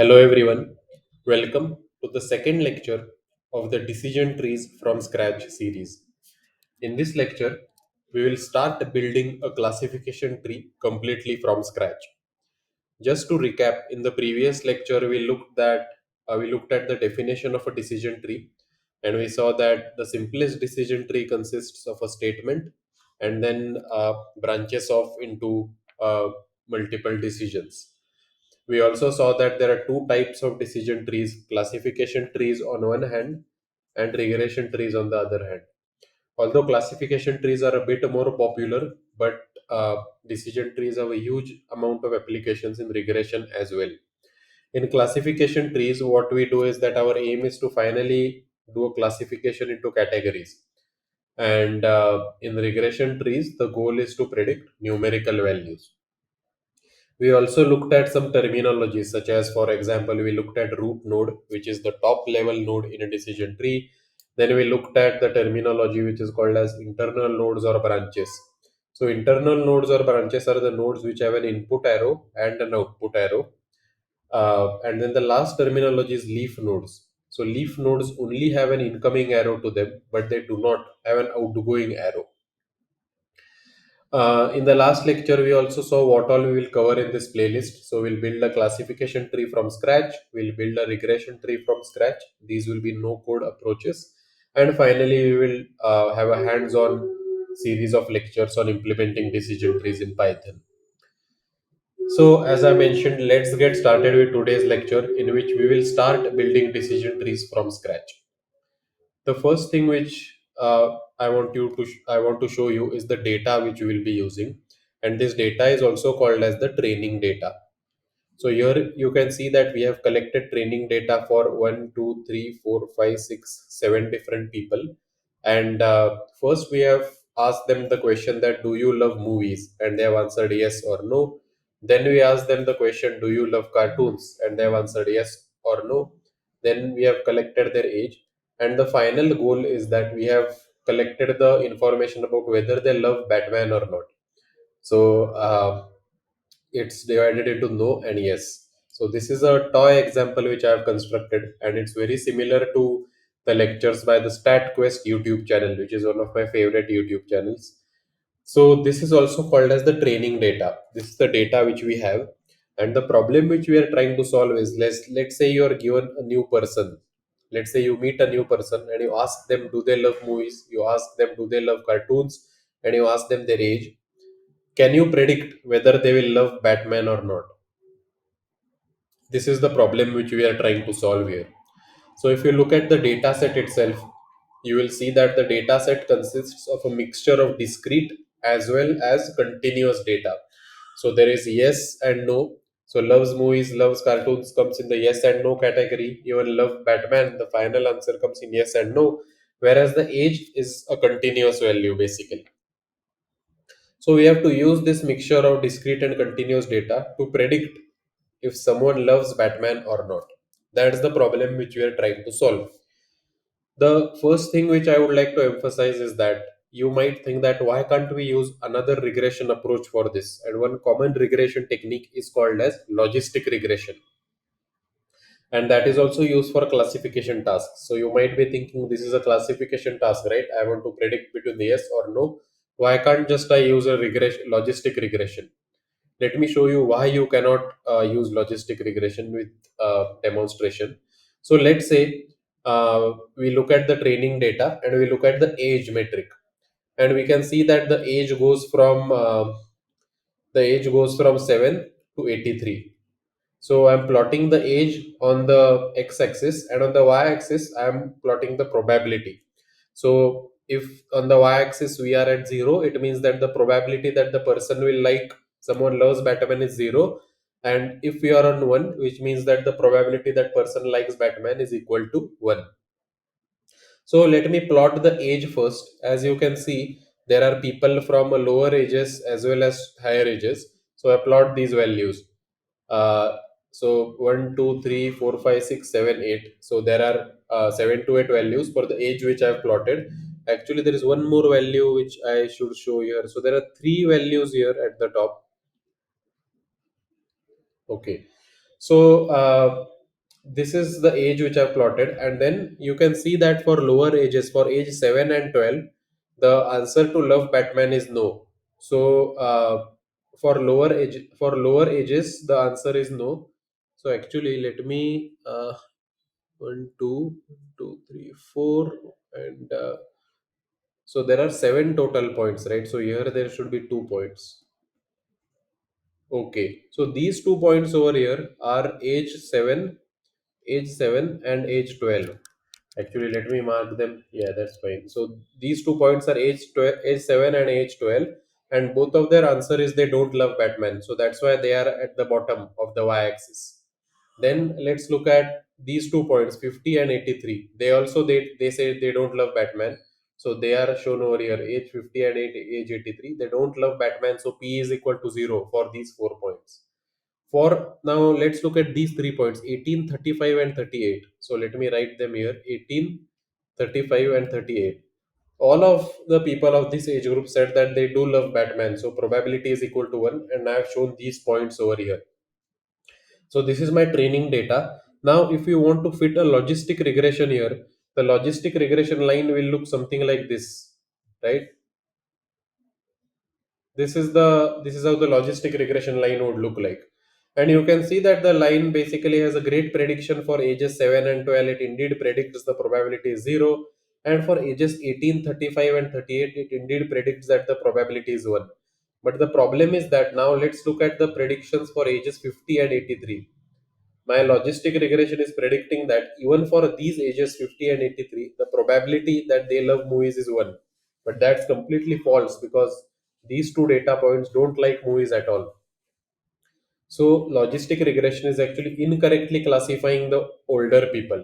Hello everyone, welcome to the second lecture of the Decision Trees from Scratch series. In this lecture, we will start building a classification tree completely from scratch. Just to recap, in the previous lecture we looked at the definition of a decision tree, and we saw that the simplest decision tree consists of a statement and then branches off into multiple decisions. We also saw that there are two types of decision trees: classification trees on one hand and regression trees on the other hand. Although classification trees are a bit more popular, but decision trees have a huge amount of applications in regression as well. In classification trees, what we do is that our aim is to finally do a classification into categories. And in regression trees, the goal is to predict numerical values. We also looked at some terminologies, such as, for example, we looked at root node, which is the top level node in a decision tree. Then we looked at the terminology which is called as internal nodes or branches. So, internal nodes or branches are the nodes which have an input arrow and an output arrow. And then the last terminology is leaf nodes. So, leaf nodes only have an incoming arrow to them, but they do not have an outgoing arrow. In the last lecture, we also saw what all we will cover in this playlist. So we'll build a classification tree from scratch. We'll build a regression tree from scratch. These will be no code approaches. And finally, we will have a hands-on series of lectures on implementing decision trees in Python. So as I mentioned, let's get started with today's lecture, in which we will start building decision trees from scratch. The first thing which I want to show you is the data which we will be using, and this data is also called as the training data. So here you can see that we have collected training data for 1, 2, 3, 4, 5, 6, 7 different people, and first we have asked them the question that do you love movies, and they have answered yes or no. Then we asked them the question, do you love cartoons, and they have answered yes or no. Then we have collected their age, and the final goal is that we have collected the information about whether they love Batman or not. So it's divided into no and yes. So this is a toy example which I have constructed, and it's very similar to the lectures by the StatQuest YouTube channel, which is one of my favorite YouTube channels. So this is also called as the training data. This is the data which we have, and the problem which we are trying to solve is, let's say you are given a new person. Let's say you meet a new person and you ask them, do they love movies? You ask them, do they love cartoons? And you ask them their age. Can you predict whether they will love Batman or not? This is the problem which we are trying to solve here. So if you look at the data set itself, you will see that the data set consists of a mixture of discrete as well as continuous data. So there is yes and no. So loves movies, loves cartoons comes in the yes and no category. Even love Batman, the final answer comes in yes and no. Whereas the age is a continuous value basically. So we have to use this mixture of discrete and continuous data to predict if someone loves Batman or not. That's the problem which we are trying to solve. The first thing which I would like to emphasize is that you might think that why can't we use another regression approach for this? And one common regression technique is called as logistic regression. And that is also used for classification tasks. So you might be thinking this is a classification task, right? I want to predict between the yes or no. Why can't just I use a regression, logistic regression? Let me show you why you cannot use logistic regression with demonstration. So let's say we look at the training data and we look at the age metric, and we can see that the age goes from 7 to 83. So I'm plotting the age on the x-axis, and on the y-axis I'm plotting the probability. So if on the y-axis we are at 0, it means that the probability that the person will like someone loves Batman is 0. And if we are on 1, which means that the probability that person likes Batman is equal to 1. So let me plot the age first. As you can see, there are people from lower ages as well as higher ages. So I plot these values. So 1, 2, 3, 4, 5, 6, 7, 8. So there are 7 to 8 values for the age which I have plotted. Actually, there is one more value which I should show here. So there are three values here at the top. Okay. So this is the age which I've plotted, and then you can see that for lower ages, for age 7 and 12, the answer to love Batman is no. So for lower ages, the answer is no. So actually, let me 1, 2, 2, 3, 4, and so there are 7 total points, right? So here there should be 2 points. Okay, so these 2 points over here are age 7 and age 12. Actually, let me mark them. Yeah, that's fine. So these 2 points are age 7 and age 12, and both of their answer is they don't love Batman. So that's why they are at the bottom of the y-axis. Then let's look at these 2 points, 50 and 83. They also they say they don't love Batman. So they are shown over here, age 50 and age 83. They don't love Batman. So P is equal to 0 for these 4 points. For now, let's look at these 3 points, 18, 35, and 38. So let me write them here, 18, 35, and 38. All of the people of this age group said that they do love Batman. So probability is equal to 1. And I have shown these points over here. So this is my training data. Now, if you want to fit a logistic regression here, the logistic regression line will look something like this, right? This is how the logistic regression line would look like. And you can see that the line basically has a great prediction for ages 7 and 12. It indeed predicts the probability is 0. And for ages 18, 35, and 38, it indeed predicts that the probability is 1. But the problem is that now let's look at the predictions for ages 50 and 83. My logistic regression is predicting that even for these ages 50 and 83, the probability that they love movies is 1. But that's completely false because these two data points don't like movies at all. So, logistic regression is actually incorrectly classifying the older people.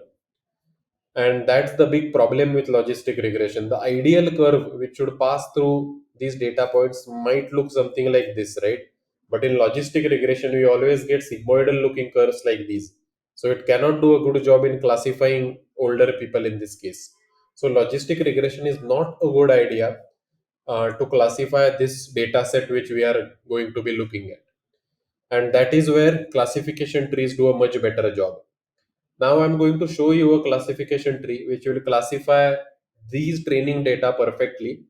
And that's the big problem with logistic regression. The ideal curve which should pass through these data points might look something like this, right? But in logistic regression, we always get sigmoidal looking curves like these. So it cannot do a good job in classifying older people in this case. So logistic regression is not a good idea to classify this data set which we are going to be looking at. And that is where classification trees do a much better job. Now I'm going to show you a classification tree which will classify these training data perfectly.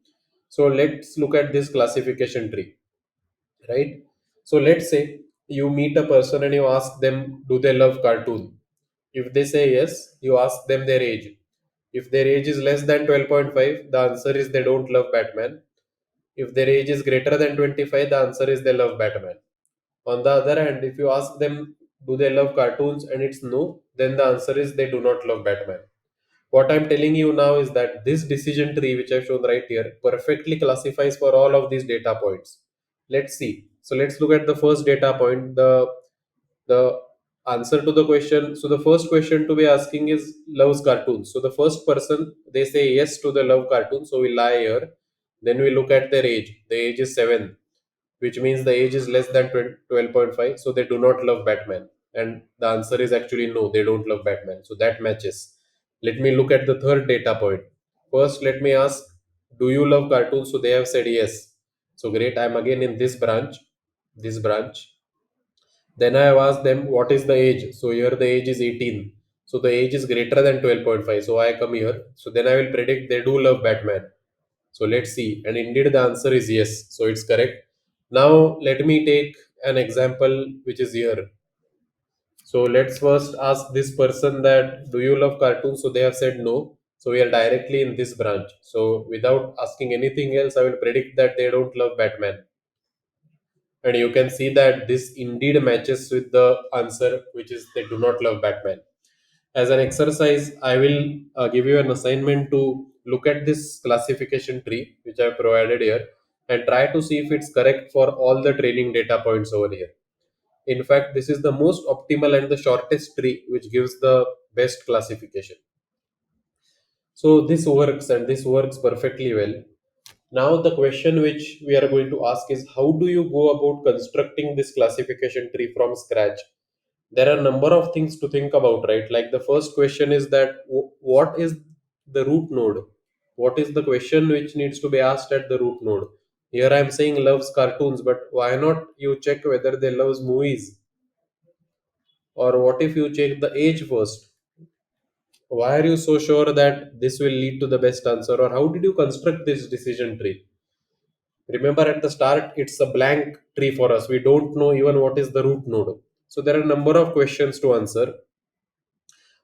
So let's look at this classification tree, right? So let's say you meet a person and you ask them, do they love cartoon? If they say yes, you ask them their age. If their age is less than 12.5, the answer is they don't love Batman. If their age is greater than 25, the answer is they love Batman. On the other hand, if you ask them, do they love cartoons, and it's no, then the answer is they do not love Batman. What I'm telling you now is that this decision tree, which I've shown right here, perfectly classifies for all of these data points. Let's see. So let's look at the first data point, the answer to the question. So the first question to be asking is loves cartoons. So the first person they say yes to the love cartoons. So we lie here. Then we look at their age. The age is 7, which means the age is less than 12.5, so they do not love Batman. And the answer is actually no, they don't love Batman. So that matches. Let me look at the third data point. First, let me ask, do you love cartoons? So they have said yes. So great, I'm again in this branch. Then I have asked them, what is the age? So here the age is 18. So the age is greater than 12.5. So I come here. So then I will predict they do love Batman. So let's see. And indeed, the answer is yes. So it's correct. Now, let me take an example which is here. So let's first ask this person that do you love cartoons? So they have said no. So we are directly in this branch. So without asking anything else, I will predict that they don't love Batman. And you can see that this indeed matches with the answer, which is they do not love Batman. As an exercise, I will give you an assignment to look at this classification tree, which I have provided here, and try to see if it's correct for all the training data points over here. In fact, this is the most optimal and the shortest tree, which gives the best classification. So this works and this works perfectly well. Now the question which we are going to ask is how do you go about constructing this classification tree from scratch? There are a number of things to think about, right? Like the first question is that what is the root node? What is the question which needs to be asked at the root node? Here I am saying loves cartoons, but why not you check whether they loves movies? Or what if you check the age first? Why are you so sure that this will lead to the best answer? Or how did you construct this decision tree? Remember, at the start, it's a blank tree for us. We don't know even what is the root node. So there are a number of questions to answer.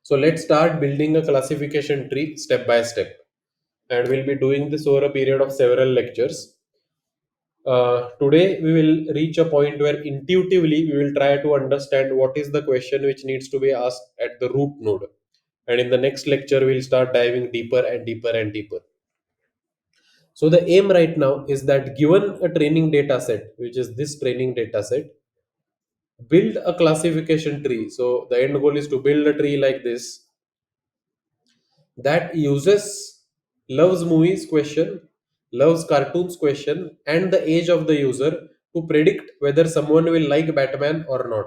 So let's start building a classification tree step by step. And we'll be doing this over a period of several lectures. Today, we will reach a point where intuitively we will try to understand what is the question which needs to be asked at the root node. And in the next lecture, we'll start diving deeper and deeper and deeper. So the aim right now is that given a training data set, which is this training data set, build a classification tree. So the end goal is to build a tree like this that uses loves movies question, loves cartoons question, and the age of the user to predict whether someone will like Batman or not.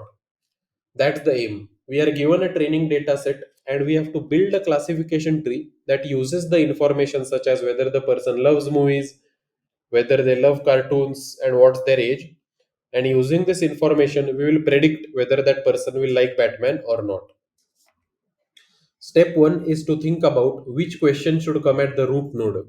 That's the aim. We are given a training data set and we have to build a classification tree that uses the information such as whether the person loves movies, whether they love cartoons, and what's their age. And using this information, we will predict whether that person will like Batman or not. Step 1 is to think about which question should come at the root node.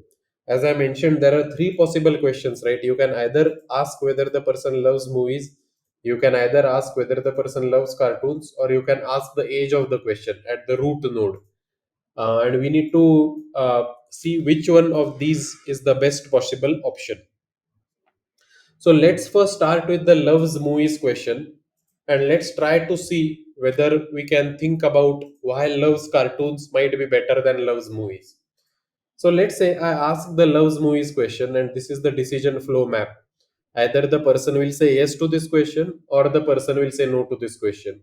As I mentioned, there are three possible questions, right? You can either ask whether the person loves movies, you can either ask whether the person loves cartoons, or you can ask the age of the question at the root node. And we need to see which one of these is the best possible option. So let's first start with the loves movies question and let's try to see whether we can think about why loves cartoons might be better than loves movies. So let's say I ask the loves movies question and this is the decision flow map. Either the person will say yes to this question or the person will say no to this question.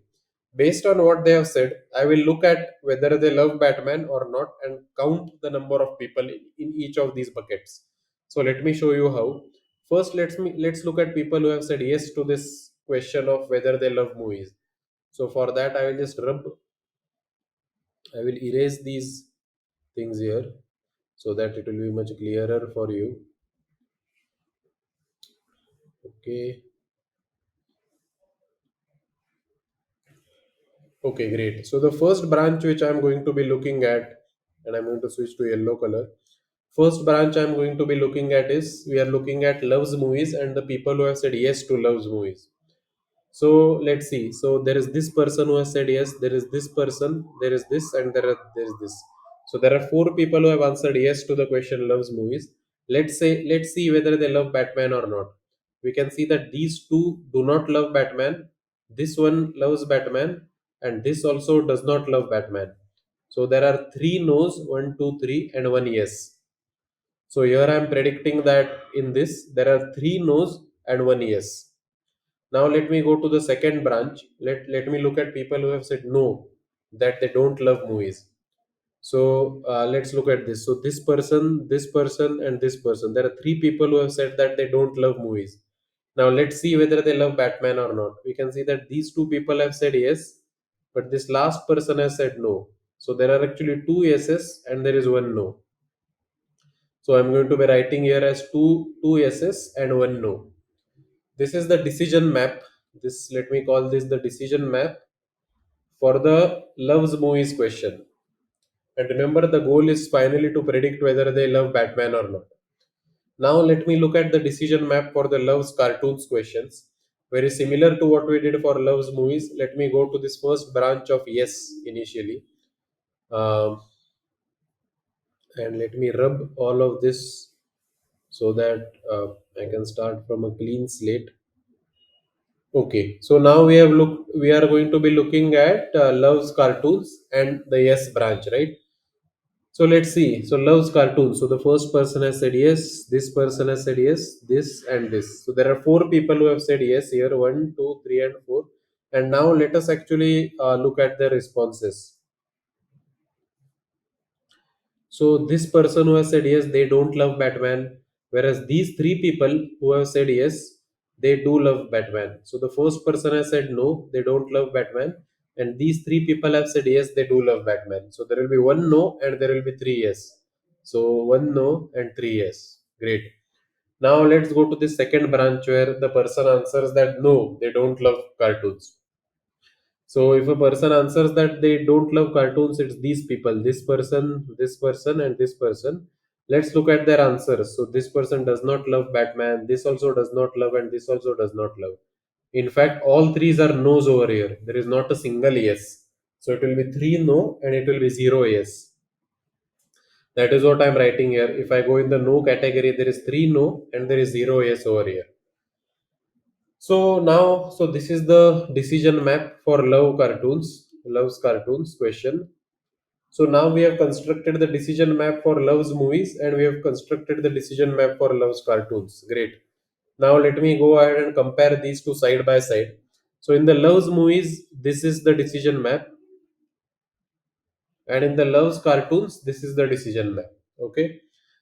Based on what they have said, I will look at whether they love Batman or not and count the number of people in each of these buckets. So let me show you how. First, let's look at people who have said yes to this question of whether they love movies. So for that, I will erase these things here so that it will be much clearer for you. Okay. Okay, great. So the first branch which I'm going to be looking at, and I'm going to switch to yellow color. First branch I'm going to be looking at is we are looking at loves movies and the people who have said yes to loves movies. So let's see. So there is this person who has said yes. There is this person. There is this, and there is this. So there are four people who have answered yes to the question loves movies. Let's see whether they love Batman or not. We can see that these two do not love Batman. This one loves Batman, and this also does not love Batman. So there are three no's, one, two, three, and one yes. So here I am predicting that in this there are three no's and one yes. Now let me go to the second branch. Let me look at people who have said no, that they don't love movies. So let's look at this. So this person, and this person. There are three people who have said that they don't love movies. Now let's see whether they love Batman or not. We can see that these two people have said yes, but this last person has said no. So there are actually two yeses and there is one no. So I'm going to be writing here as two yeses and one no. This is the decision map. This let me call this the decision map for the loves movies question. And remember, the goal is finally to predict whether they love Batman or not. Now let me look at the decision map for the loves cartoons questions. Very similar to what we did for loves movies. Let me go to this first branch of yes initially. Um, and let me rub all of this so that I can start from a clean slate. Okay, so now we are going to be looking at loves cartoons and the yes branch, right? So let's see. So loves cartoons. So the first person has said yes. This person has said yes. This and this. So there are four people who have said yes here. One, two, three, and four. And now let us actually look at the responses. So this person who has said yes, they don't love Batman. Whereas these three people who have said yes, they do love Batman. So the first person has said no, they don't love Batman. And these three people have said yes, they do love Batman. So there will be one no and there will be three yes. So one no and three yes. Great. Now let's go to the second branch where the person answers that no, they don't love cartoons. So if a person answers that they don't love cartoons, it's these people, this person, and this person. Let's look at their answers. So this person does not love Batman, this also does not love, and this also does not love. In fact, all threes are no's over here. There is not a single yes. So it will be three no and it will be zero yes. That is what I'm writing here. If I go in the no category, there is three no and there is zero yes over here. So now, so this is the decision map for loves cartoons question. So now we have constructed the decision map for loves movies and we have constructed the decision map for loves cartoons. Great. Now let me go ahead and compare these two side by side. So in the loves movies, this is the decision map, and in the loves cartoons, this is the decision map. Okay.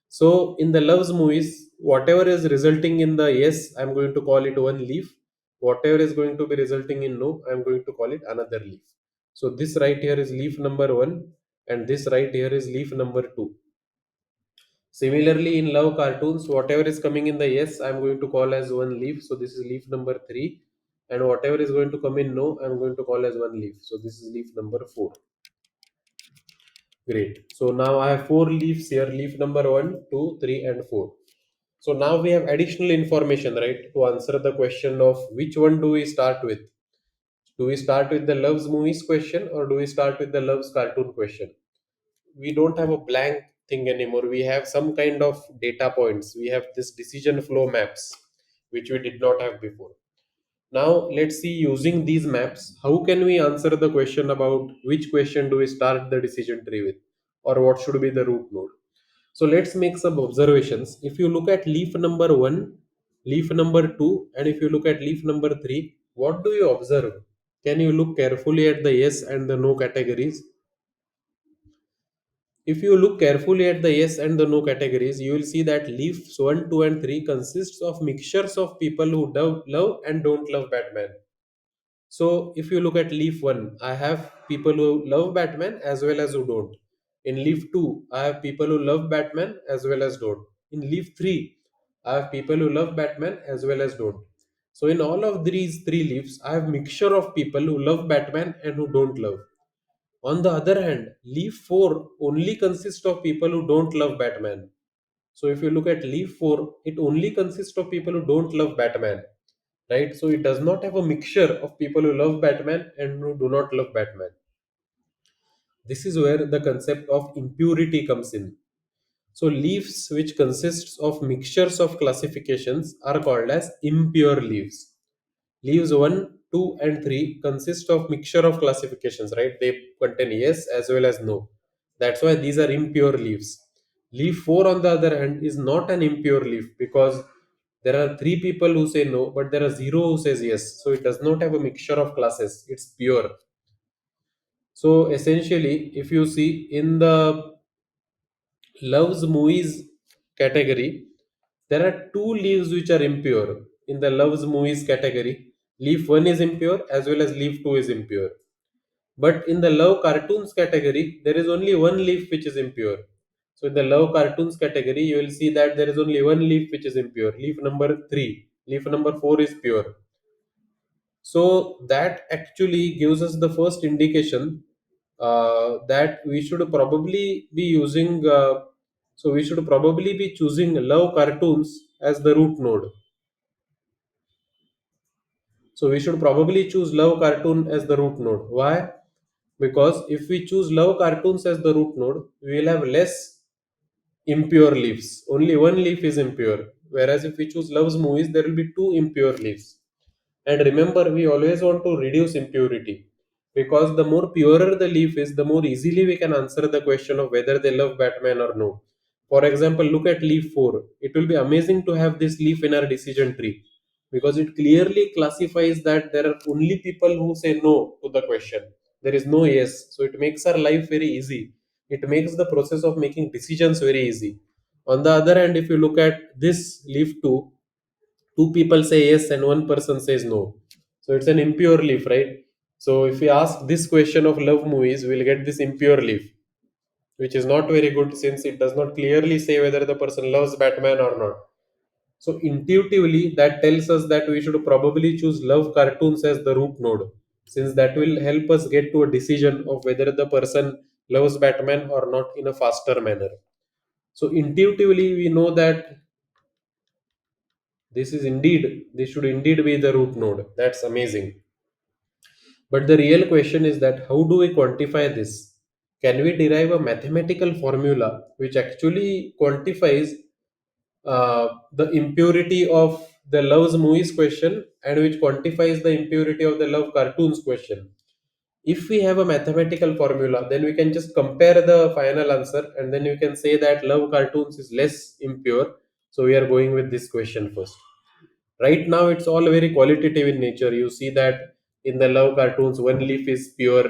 So in the loves movies, whatever is resulting in the yes, I'm going to call it one leaf. Whatever is going to be resulting in no, I'm going to call it another leaf. So this right here is leaf number one, and this right here is leaf number two. Similarly, in love cartoons, whatever is coming in the yes, I'm going to call as one leaf. So this is leaf number three. And whatever is going to come in no, I'm going to call as one leaf. So this is leaf number four. Great. So now I have four leaves here, leaf number one, two, three, and four. So now we have additional information, right, to answer the question of which one do we start with? Do we start with the loves movies question or do we start with the loves cartoon question? We don't have a blank thing anymore. We have some kind of data points. We have this decision flow maps, which we did not have before. Now let's see, using these maps, how can we answer the question about which question do we start the decision tree with, or what should be the root node. So let's make some observations. If you look at leaf number one, leaf number two, and if you look at leaf number three, what do you observe? Can you look carefully at the yes and the no categories? If you look carefully at the yes and the no categories, you will see that leaves 1, 2, and 3 consists of mixtures of people who love and don't love Batman. So if you look at leaf 1, I have people who love Batman as well as who don't. In leaf 2, I have people who love Batman as well as don't. In leaf 3, I have people who love Batman as well as don't. So in all of these three leaves, I have mixture of people who love Batman and who don't love. On the other hand, leaf 4 only consists of people who don't love Batman. So if you look at leaf 4, it only consists of people who don't love Batman, right? So it does not have a mixture of people who love Batman and who do not love Batman. This is where the concept of impurity comes in. So leaves which consists of mixtures of classifications are called as impure leaves. Leaves 1, 2, and 3 consist of mixture of classifications, right? They contain yes as well as no. That's why these are impure leaves. Leaf 4, on the other hand, is not an impure leaf because there are three people who say no, but there are zero who says yes. So it does not have a mixture of classes. It's pure. So essentially, if you see in the loves movies category, there are two leaves which are impure. In the loves movies category, leaf 1 is impure as well as leaf 2 is impure. But in the love cartoons category, there is only one leaf which is impure. So in the love cartoons category, you will see that there is only one leaf which is impure, leaf number 3. Leaf number 4 is pure. So that actually gives us the first indication that we should probably be using. So we should probably be choosing love cartoons as the root node. So we should probably choose love cartoon as the root node. Why? Because if we choose love cartoons as the root node, we will have less impure leaves. Only one leaf is impure. Whereas if we choose loves movies, there will be two impure leaves. And remember, we always want to reduce impurity because the more purer the leaf is, the more easily we can answer the question of whether they love Batman or no. For example, look at leaf 4. It will be amazing to have this leaf in our decision tree because it clearly classifies that there are only people who say no to the question. There is no yes. So it makes our life very easy. It makes the process of making decisions very easy. On the other hand, if you look at this leaf 2, two people say yes and one person says no. So it's an impure leaf, right? So if we ask this question of love movies, we'll get this impure leaf, which is not very good since it does not clearly say whether the person loves Batman or not. So intuitively, that tells us that we should probably choose love cartoons as the root node. since that will help us get to a decision of whether the person loves Batman or not in a faster manner. So intuitively, we know that this should indeed be the root node. That's amazing. But the real question is that how do we quantify this? Can we derive a mathematical formula which actually quantifies the impurity of the loves movies question and which quantifies the impurity of the love cartoons question? If we have a mathematical formula, then we can just compare the final answer and then you can say that love cartoons is less impure. So we are going with this question first. Right now, it's all very qualitative in nature. You see that in the love cartoons, one leaf is pure,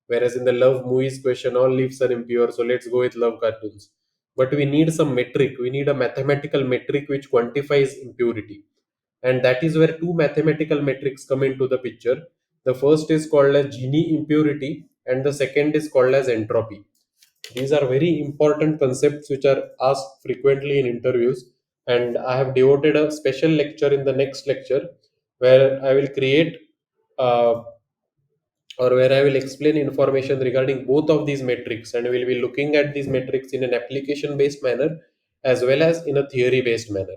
whereas in the love movies question, all leaves are impure. So let's go with love cartoons. But we need some metric. We need a mathematical metric which quantifies impurity. And that is where two mathematical metrics come into the picture. The first is called as Gini impurity, and the second is called as entropy. These are very important concepts which are asked frequently in interviews, and I have devoted a special lecture in the next lecture where I will create uh, or where I will explain information regarding both of these metrics, and we will be looking at these metrics in an application based manner as well as in a theory based manner.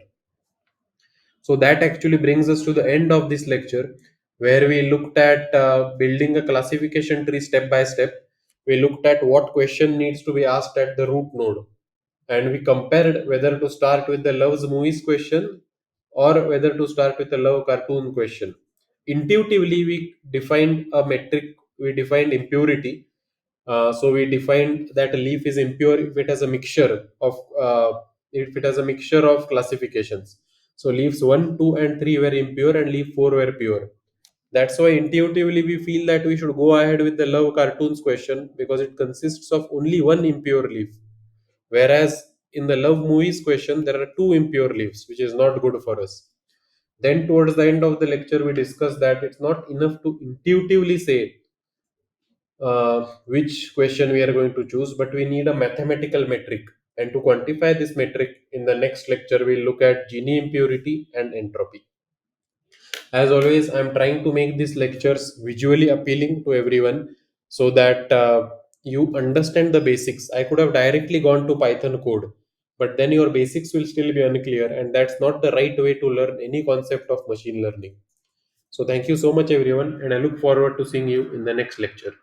So that actually brings us to the end of this lecture, where we looked at building a classification tree step by step. We looked at what question needs to be asked at the root node, and we compared whether to start with the loves movies question or whether to start with the love cartoon question. Intuitively, we defined a metric. We defined impurity. So we defined that a leaf is impure if it has a mixture of classifications. So leaves 1, 2, and 3 were impure, and leaf 4 were pure. That's why intuitively we feel that we should go ahead with the love cartoons question because it consists of only one impure leaf. Whereas in the love movies question, there are two impure leaves, which is not good for us. Then, towards the end of the lecture, we discussed that it's not enough to intuitively say which question we are going to choose, but we need a mathematical metric. And to quantify this metric, in the next lecture, we'll look at Gini impurity and entropy. As always, I'm trying to make these lectures visually appealing to everyone so that you understand the basics. I could have directly gone to Python code, but then your basics will still be unclear, and that's not the right way to learn any concept of machine learning. So, thank you so much, everyone, and I look forward to seeing you in the next lecture.